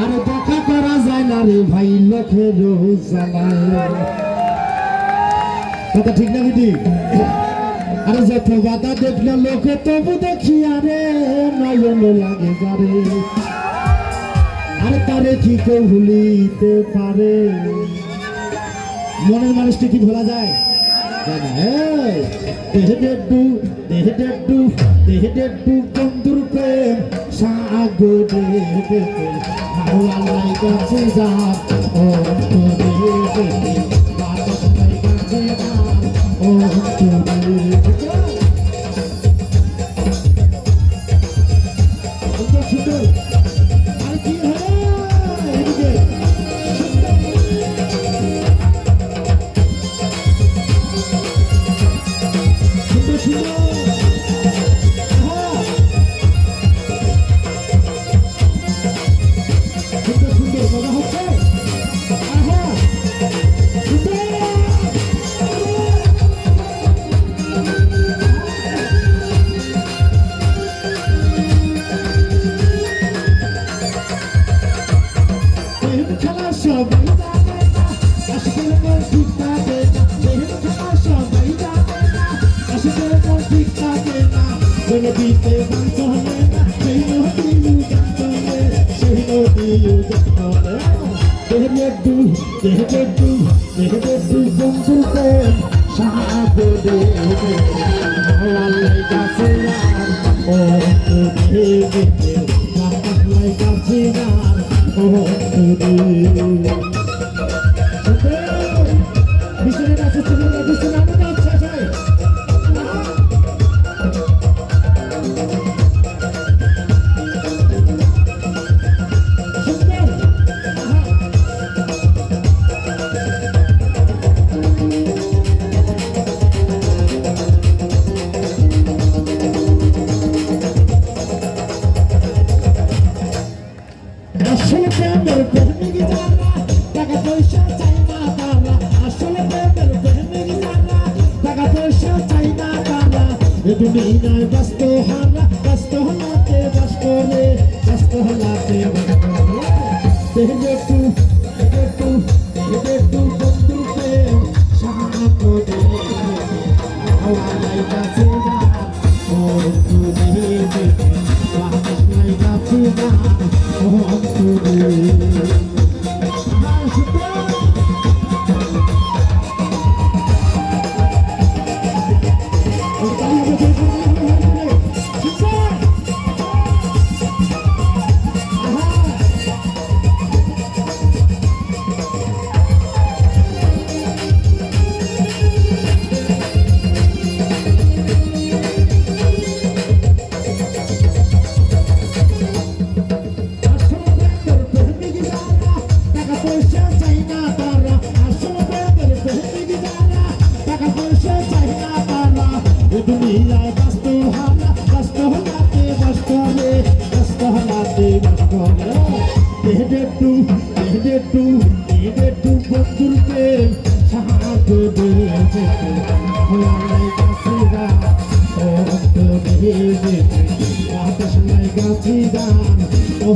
আরে দেখা করা যায় না রে ভাই লোকের জ্বালায় কথা ঠিক না ঠিক আরে যত বাধা দেখলে লোকে তবু দেখি আরে নয়ন লাগে যারে আরে তারে কি কেউ ভুলিতে পারে মনের মানুষটি কি ভোলা যায় বন্ধুর প্রেম সাগরে আল্লাহ কাছে যা ও কাছে যা ও সুন্দর আর কি হয় নদীতে গান চলে না সেই নদী গান চলে সেই নদী গান চলে দেহে বন্ধুতে সাগরে আল্লাহ কাছে ও দেহে আল্লাহ কাছে ও বিষ্ণু কাছে তুমি বিষ্ণু নামে আচ্ছা চাই আসলে প্রেমের প্রেমিক জানা টাকা পয়সা চাই না তারা আসলে প্রেমের প্রেমিক জানা টাকা পয়সা চাই না তারা এ দুনিয়ায় ব্যস্ত হলাতে বাস করে ব্যস্ত হলাতে বাস করে দেহে একটু বন্ধু প্রেম সাহায্য দে আল্লাহ কাছে যা ও দেহে আল্লাহ কাছে যা দুনিয়ায় ব্যস্ত হলাতে বাস করে দেহে বন্ধুর প্রেম সাহায্য দেবে আল্লাহ কাছে যা ও দেহে আল্লাহ কাছে যা ও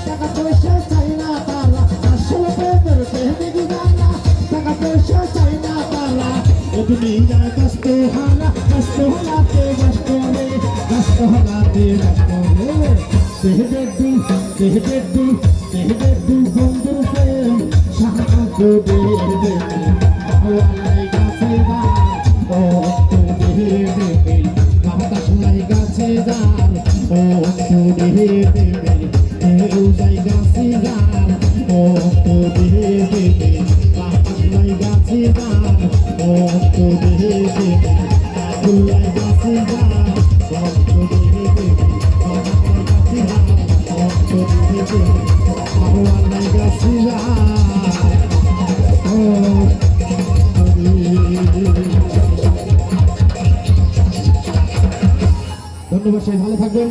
টাকা পয়সা চাই না তারা আসলে প্রেমের প্রেমিক জানা টাকা পয়সা চাই না তারা এ দুনিয়ায় ব্যস্ত হলাতে বাস করে দেহে বন্ধুর প্রেম সাহায্য দেবে আল্লাহ কাছে যা ও দেহে বাতাস লাই গাছে যা ও দেহে গাছে যা ও দেহে বাতাস লাই গাছে যা ও ধন্যবাদ, সবাই ভালো থাকবেন।